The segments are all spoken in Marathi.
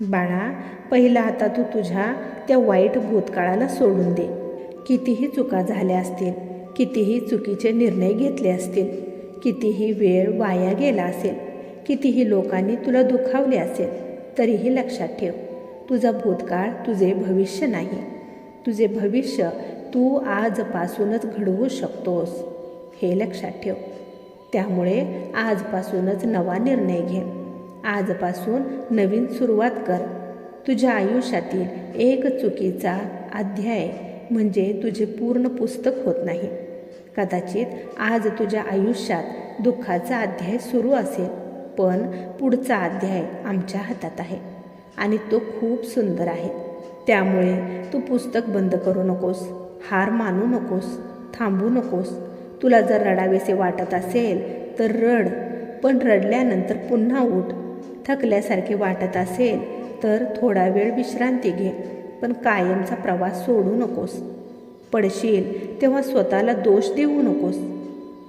बाळा, पहिला आता तू तुझ्या त्या वाईट भूतकाळाला सोडून दे. कितीही चुका झाल्या असतील, कितीही चुकीचे निर्णय घेतले असतील, कितीही वेळ वाया गेला असेल, कितीही लोकांनी तुला दुखावले असेल, तरीही लक्षात ठेव, तुझा भूतकाळ तुझे भविष्य नाही. तुझे भविष्य तू आजपासूनच घडवू शकतोस, हे लक्षात ठेव. त्यामुळे आजपासूनच नवा निर्णय घे. आजपासून नवीन सुरुवात कर. तुझ्या आयुष्यातील एक चुकीचा अध्याय म्हणजे तुझे पूर्ण पुस्तक होत नाही. कदाचित आज तुझ्या आयुष्यात दुःखाचा अध्याय सुरू असेल, पण पुढचा अध्याय आमच्या हातात आहे आणि तो खूप सुंदर आहे. त्यामुळे तू पुस्तक बंद करू नकोस, हार मानू नकोस, थांबू नकोस. तुला जर रडावेसे वाटत असेल तर रड, पण रडल्यानंतर पुन्हा उठ. थकल्यासारखे वाटत असेल तर थोडा वेळ विश्रांती घे, पण कायमचा प्रवास सोडू नकोस. पडशील तेव्हा स्वतःला दोष देऊ नकोस.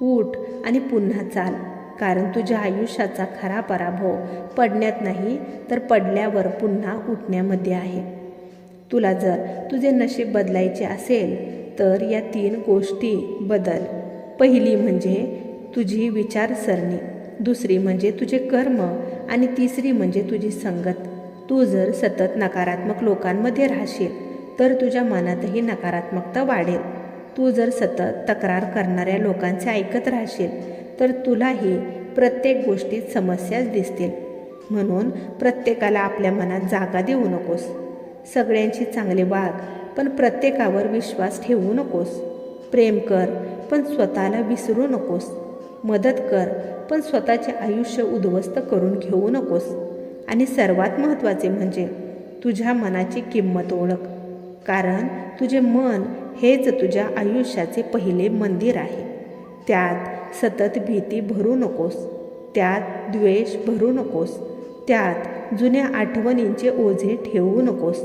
उठ आणि पुन्हा चाल, कारण तुझ्या आयुष्याचा खरा पराभव पडण्यात नाही, तर पडल्यावर पुन्हा उठण्यामध्ये आहे. तुला जर तुझे नशीब बदलायचे असेल तर या 3 गोष्टी बदल. पहिली म्हणजे तुझी विचारसरणी, दुसरी म्हणजे तुझे कर्म आणि तिसरी म्हणजे तुझी संगत. तू जर सतत नकारात्मक लोकांमध्ये राहशील तर तुझ्या मनातही नकारात्मकता वाढेल. तू जर सतत तक्रार करणाऱ्या लोकांचे ऐकत राहशील तर तुलाही प्रत्येक गोष्टीत समस्याच दिसतील. म्हणून प्रत्येकाला आपल्या मनात जागा देऊ नकोस. सगळ्यांशी चांगले वाग, पण प्रत्येकावर विश्वास ठेवू नकोस. प्रेम कर, पण स्वतःला विसरू नकोस. मदत कर, पण स्वतःचे आयुष्य उद्ध्वस्त करून घेऊ नकोस. आणि सर्वात महत्त्वाचे म्हणजे तुझ्या मनाची किंमत ओळख, कारण तुझे मन हेच तुझ्या आयुष्याचे पहिले मंदिर आहे. त्यात सतत भीती भरू नकोस, त्यात द्वेष भरू नकोस, त्यात जुन्या आठवणींचे ओझे ठेवू नकोस.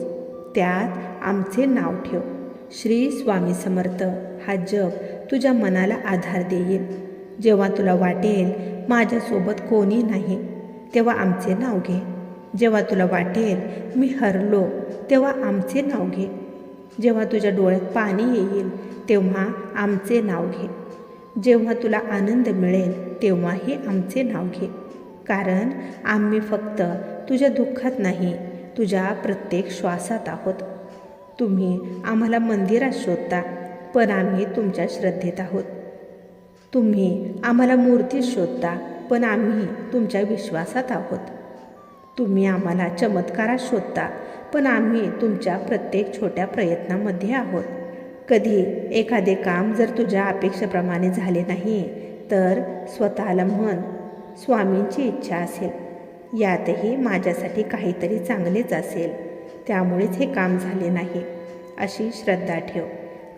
त्यात आमचे नाव ठेव. श्री स्वामी समर्थ हा जप तुझ्या मनाला आधार देईल. जेव्हा तुला वाटेल माझ्यासोबत कोणी नाही, तेव्हा आमचे नाव घे. जेव्हा तुला वाटेल मी हरलो, तेव्हा आमचे नाव घे. जेव्हा तुझ्या डोळ्यात पाणी येईल तेव्हा आमचे नाव घे. जेव्हा तुला आनंद मिळेल तेव्हाही आमचे नाव घे, कारण आम्ही फक्त तुझ्या दुःखात नाही, तुझ्या प्रत्येक श्वासात आहोत. तुम्ही आम्हाला मंदिरात शोधता, पण आम्ही तुमच्या श्रद्धेत आहोत. तुम्ही आम्हाला मूर्तीत शोधता, पण आम्ही तुमच्या विश्वासात आहोत. तुम्ही आम्हाला चमत्कारात शोधता, पण आम्ही तुमच्या प्रत्येक छोट्या प्रयत्नामध्ये आहोत. कधी एखादे काम जर तुझ्या अपेक्षेप्रमाणे झाले नाही तर स्वतःला म्हण, स्वामींची इच्छा असेल, यातही माझ्यासाठी काहीतरी चांगलेच असेल, त्यामुळेच हे काम झाले नाही, अशी श्रद्धा ठेव.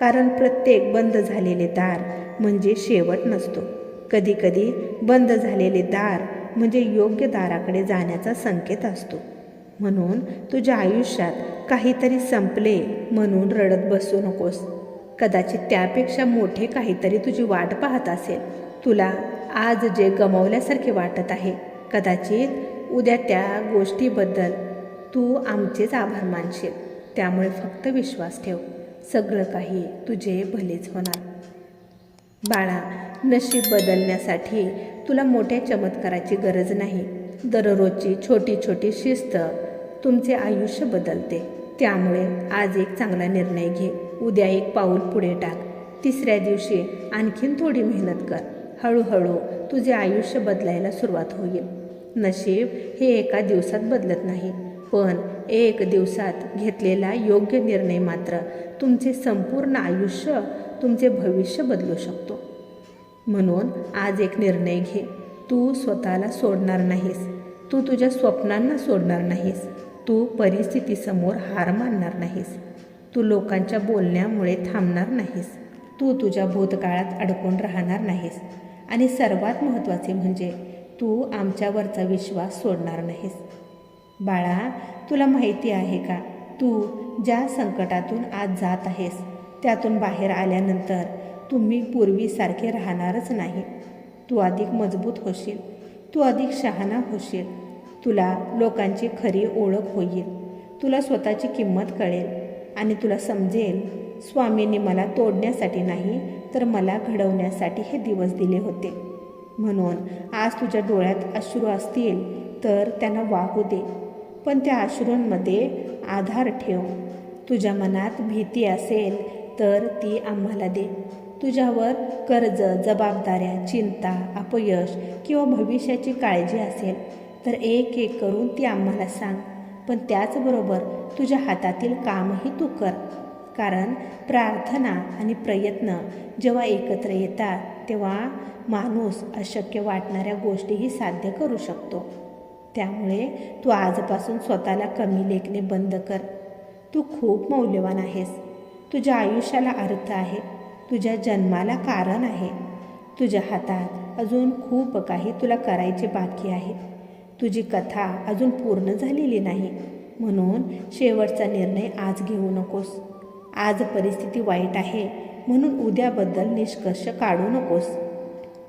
कारण प्रत्येक बंद झालेले दार म्हणजे शेवट नसतो. कधीकधी बंद झालेले दार म्हणजे योग्य दाराकडे जाण्याचा संकेत असतो. म्हणून तुझ्या आयुष्यात काहीतरी संपले म्हणून रडत बसू नकोस. कदाचित त्यापेक्षा मोठे काहीतरी तुझी वाट पाहत असेल. तुला आज जे गमावल्यासारखे वाटत आहे, कदाचित उद्या त्या गोष्टीबद्दल तू आमचेच आभार मानशील. त्यामुळे फक्त विश्वास ठेव, सगळं काही तुझे भलेच होणार. बाळा, नशीब बदलण्यासाठी तुला मोठ्या चमत्काराची गरज नाही. दररोजची छोटी छोटी शिस्त तुमचे आयुष्य बदलते. त्यामुळे आज एक चांगला निर्णय घे, उद्या एक पाऊल पुढे टाक, तिसऱ्या दिवशी आणखीन थोडी मेहनत कर. हळूहळू तुझे आयुष्य बदलायला सुरुवात होईल. नशीब हे एका दिवसात बदलत नाही, पण एक दिवसात घेतलेला योग्य निर्णय मात्र तुमचे संपूर्ण आयुष्य, तुमचे भविष्य बदलू शकतो. म्हणून आज एक निर्णय घे. तू स्वतःला सोडणार नाहीस, तू तुझ्या स्वप्नांना सोडणार नाहीस, तू परिस्थितीसमोर हार मानणार नाहीस, तू लोकांच्या बोलण्यामुळे थांबणार नाहीस, तू तुझ्या भूतकाळात अडकून राहणार नाहीस आणि सर्वात महत्त्वाचे म्हणजे तू आमच्यावरचा विश्वास सोडणार नाहीस. बाळा, तुला माहिती आहे का, तू ज्या संकटातून आज जात आहेस त्यातून बाहेर आल्यानंतर तुम्ही पूर्वीसारखे राहणारच नाही. तू अधिक मजबूत होशील, तू अधिक शहाणा होशील, तुला लोकांची खरी ओळख होईल, तुला स्वतःची किंमत कळेल आणि तुला समजेल स्वामींनी मला तोडण्यासाठी नाही तर मला घडवण्यासाठी हे दिवस दिले होते. म्हणून आज तुझ्या डोळ्यात अश्रू असतील तर त्यांना वाहू दे, पण त्या अश्रूंमध्ये आधार ठेव. तुझ्या मनात भीती असेल तर ती आम्हाला दे. तुझ्यावर कर्ज, जबाबदाऱ्या, चिंता, अपयश किंवा भविष्याची काळजी असेल तर एक एक करून ती आम्हाला सांग. पण त्याचबरोबर तुझ्या हातातील कामही तू कर, कारण प्रार्थना आणि प्रयत्न जेव्हा एकत्र येतात तेव्हा माणूस अशक्य वाटणाऱ्या गोष्टीही साध्य करू शकतो. त्यामुळे तू आजपासून स्वतःला कमी लेखणे बंद कर. तू खूप मौल्यवान आहेस. तुझ्या आयुष्याला अर्थ आहे, तुझ्या जन्माला कारण आहे. तुझ्या हातात अजून खूप काही तुला करायचे बाकी आहे. तुझी कथा अजून पूर्ण झालेली नाही, म्हणून शेवटचा निर्णय आज घेऊ नकोस. आज परिस्थिती वाईट आहे म्हणून उद्याबद्दल निष्कर्ष काढू नकोस.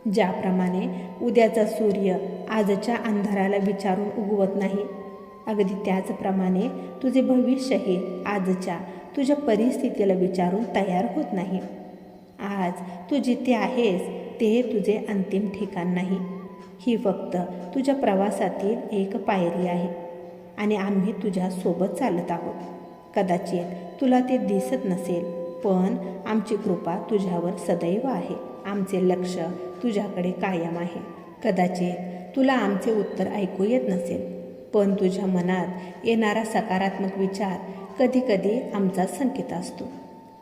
ज्याप्रमाणे उद्याचा सूर्य आजच्या अंधाराला विचारून उगवत नाही, अगदी त्याचप्रमाणे तुझे भविष्यही आजच्या तुझ्या परिस्थितीला विचारून तयार होत नाही. आज तू जिथे आहेस ते तुझे अंतिम ठिकाण नाही. ही फक्त तुझ्या प्रवासातील एक पायरी आहे आणि आम्ही तुझ्या सोबत चालत आहोत. कदाचित तुला ते दिसत नसेल, पण आमची कृपा तुझ्यावर सदैव आहे. आमचे लक्ष तुझ्याकडे कायम आहे. कदाचित तुला आमचे उत्तर ऐकू येत नसेल, पण तुझ्या मनात येणारा सकारात्मक विचार कधीकधी आमचा संकेत असतो.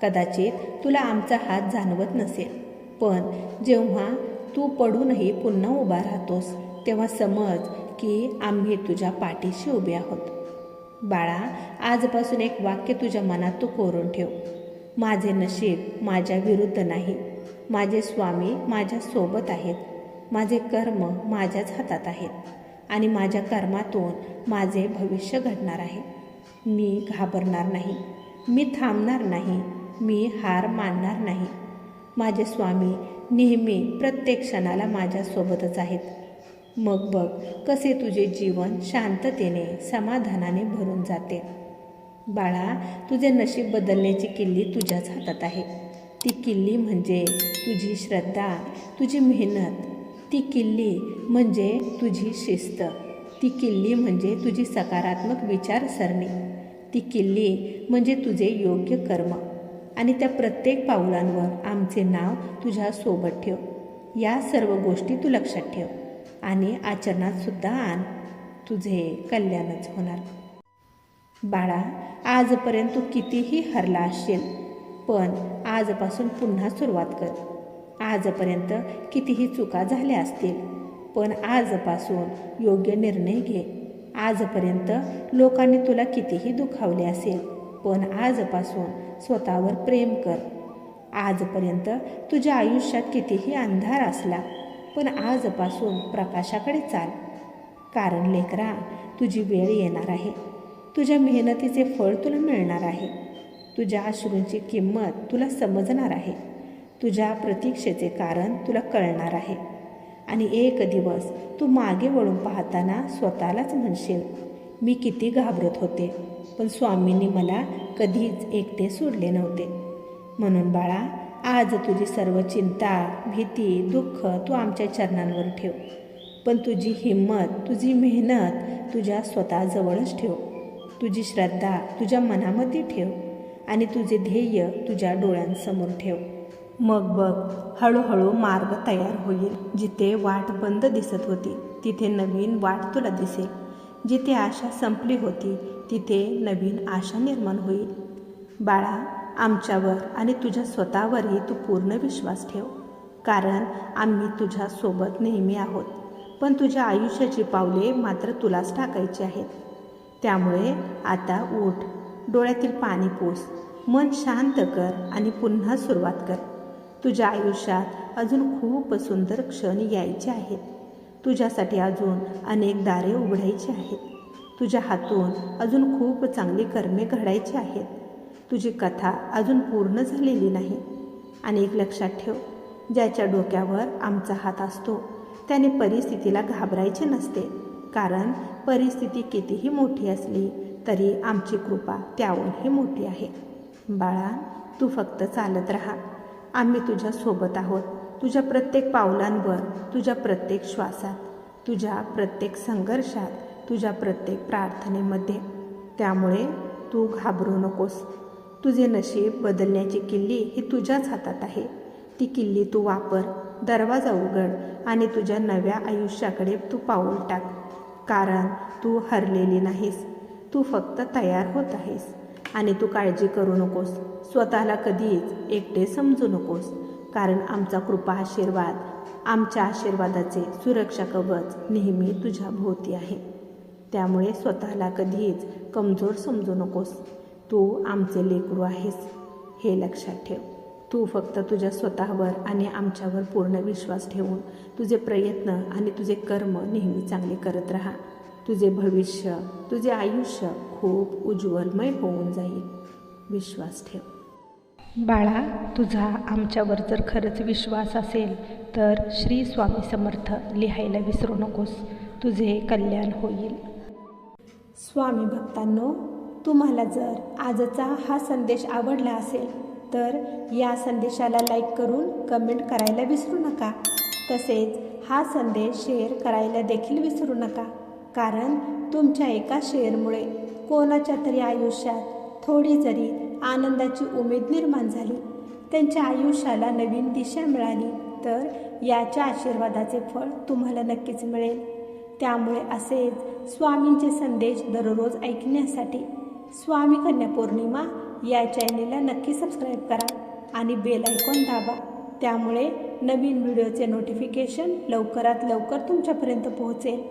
कदाचित तुला आमचा हात जाणवत नसेल, पण जेव्हा तू पडूनही पुन्हा उभा राहतोस तेव्हा समज की आम्ही तुझ्या पाठीशी उभे आहोत. बाळा, आजपासून एक वाक्य तुझ्या मनात तू कोरून ठेव. माझे नशीब माझ्या विरुद्ध नाही. माझे स्वामी माझ्या सोबत आहेत. माझे कर्म माझ्याच हातात आहेत आणि माझ्या कर्मातून माझे भविष्य घडणार आहे. मी घाबरणार नाही, मी थांबणार नाही, मी हार मानणार नाही. माझे स्वामी नेहमी प्रत्येक क्षणाला माझ्यासोबतच आहेत. मग बघ कसे तुझे जीवन शांततेने, समाधानाने भरून जाते. बाळा, तुझे नशीब बदलण्याची किल्ली तुझ्याच हातात आहे. ती किल्ली म्हणजे तुझी श्रद्धा, तुझी मेहनत. ती किल्ली म्हणजे तुझी शिस्त. ती किल्ली म्हणजे तुझी सकारात्मक विचारसरणी. ती किल्ली म्हणजे तुझे योग्य कर्म. आणि त्या प्रत्येक पाऊलांवर आमचे नाव तुझ्या सोबत ठेव. या सर्व गोष्टी तू लक्षात ठेव आणि आचरणात सुद्धा आण. तुझे कल्याणच होणार. बाळा, आजपर्यंत तू कितीही हरला असशील, पण आजपासून पुन्हा सुरुवात कर. आजपर्यंत कितीही चुका झाल्या असतील, पण आजपासून योग्य निर्णय घे. आजपर्यंत लोकांनी तुला कितीही दुखावले असेल, पण आजपासून स्वतःवर प्रेम कर. आजपर्यंत तुझ्या आयुष्यात कितीही अंधार असला, पण आजपासून प्रकाशाकडे चाल. कारण लेकरा, तुझी वेळ येणार आहे. तुझ्या मेहनतीचे फळ तुला मिळणार आहे. तुझ्या अश्रूंची किंमत तुला समजणार आहे. तुझ्या प्रतीक्षेचे कारण तुला कळणार आहे. आणि एक दिवस तू मागे वळून पाहताना स्वतःलाच म्हणशील, मी किती घाबरत होते, पण स्वामींनी मला कधीच एकटे सोडले नव्हते. म्हणून बाळा, आज तुझी सर्व चिंता, भीती, दुःख तू आमच्या चरणांवर ठेव. पण तुझी हिंमत, तुझी मेहनत तुझ्या स्वतःजवळच ठेव. तुझी श्रद्धा तुझ्या मनामध्ये ठेव आणि तुझे ध्येय तुझ्या डोळ्यांसमोर ठेव. मग बघ, हळूहळू मार्ग तयार होईल. जिथे वाट बंद दिसत होती तिथे नवीन वाट तुला दिसेल. जिथे आशा संपली होती तिथे नवीन आशा निर्माण होईल. बाळा, आमच्यावर आणि तुझ्या स्वतःवरही तू पूर्ण विश्वास ठेव, कारण आम्ही तुझ्या सोबत नेहमी आहोत. पण तुझ्या आयुष्याची पावले मात्र तुलाच टाकायची आहेत. त्यामुळे आता उठ, डोळ्यातील पाणी पुस, मन शांत कर आणि पुन्हा सुरुवात कर. तुझ्या आयुष्यात अजून खूप सुंदर क्षण यायचे आहेत. तुझ्यासाठी अजून अनेक दारे उघडायची आहेत. तुझ्या हातून अजून खूप चांगली कर्मे घडायची आहेत. तुझी कथा अजून पूर्ण झालेली नाही. आणि एक लक्षात ठेव, ज्याच्या डोक्यावर आमचा हात असतो त्याने परिस्थितीला घाबरायचे नसते, कारण परिस्थिती कितीही मोठी असली तरी आमची कृपा त्याहूनही मोठी आहे. बाळा, तू फक्त चालत राहा. आम्ही तुझ्या सोबत आहोत. तुझ्या प्रत्येक पावलांवर, तुझ्या प्रत्येक श्वासात, तुझ्या प्रत्येक संघर्षात, तुझ्या प्रत्येक प्रार्थनेमध्ये. त्यामुळे तू घाबरू नकोस. तुझे नशीब बदलण्याची किल्ली ही तुझ्याच हातात आहे. ती किल्ली तू वापर, दरवाजा उघड आणि तुझ्या नव्या आयुष्याकडे तू पाऊल टाक. कारण तू हरलेली नाहीस, तू फक्त तयार होत आहेस. आणि तू काळजी करू नकोस. स्वतःला कधीच एकटे समजू नकोस. कारण आमचा कृपा आशीर्वाद, आमच्या आशीर्वादाचे सुरक्षा कवच नेहमी तुझ्या भोवती आहे. त्यामुळे स्वतःला कधीच कमजोर समजू नकोस. तू आमचे लेकरू आहेस, हे लक्षात ठेव. तू फक्त तुझ्या स्वतःवर आणि आमच्यावर पूर्ण विश्वास ठेवून तुझे प्रयत्न आणि तुझे कर्म नेहमी चांगले करत राहा. तुझे भविष्य, तुझे आयुष्य खूप उज्ज्वलमय होऊन जाईल. विश्वास ठेव. बाळा, तुझा आमच्यावर जर खरंच विश्वास असेल तर श्री स्वामी समर्थ लिहायला विसरू नकोस. तुझे कल्याण होईल. स्वामी भक्तांनो, तुम्हाला जर आजचा हा संदेश आवडला असेल तर या संदेशाला लाईक करून कमेंट करायला विसरू नका. तसेच हा संदेश शेअर करायला देखील विसरू नका. कारण तुमच्या एका शेअरमुळे कोणाच्या तरी आयुष्यात थोडी जरी आनंदाची उमेद निर्माण झाली, त्यांच्या आयुष्याला नवीन दिशा मिळाली तर याच्या आशीर्वादाचे फळ तुम्हाला नक्कीच मिळेल. त्यामुळे असेच स्वामींचे संदेश दररोज ऐकण्यासाठी स्वामी कन्या पौर्णिमा या चॅनेलला नक्की सबस्क्राईब करा आणि बेल आयकॉन दाबा. त्यामुळे नवीन व्हिडिओचे नोटिफिकेशन लवकरात लवकर तुमच्यापर्यंत पोहोचेल.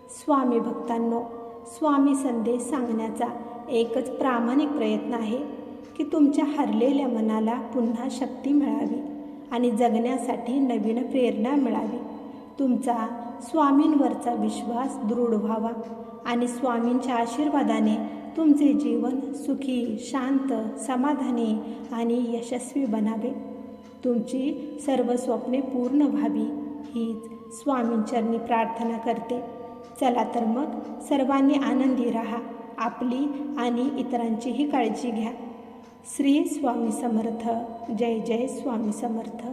स्वामी भक्तांनो, स्वामी संदेश सांगण्याचा एकच प्रामाणिक प्रयत्न आहे की तुमच्या हरलेल्या मनाला पुन्हा शक्ती मिळावी आणि जगण्यासाठी नवीन प्रेरणा मिळावी. तुमचा स्वामींवरचा विश्वास दृढ व्हावा आणि स्वामींच्या आशीर्वादाने तुमचे जीवन सुखी, शांत, समाधानी आणि यशस्वी बनावे. तुमची सर्व स्वप्ने पूर्ण व्हावी हीच स्वामींचरणी प्रार्थना करते. चला तर मग सर्वांनी आनंदी राहा. आपली आणि इतरांचीही काळजी घ्या. श्री स्वामी समर्थ. जय जय स्वामी समर्थ.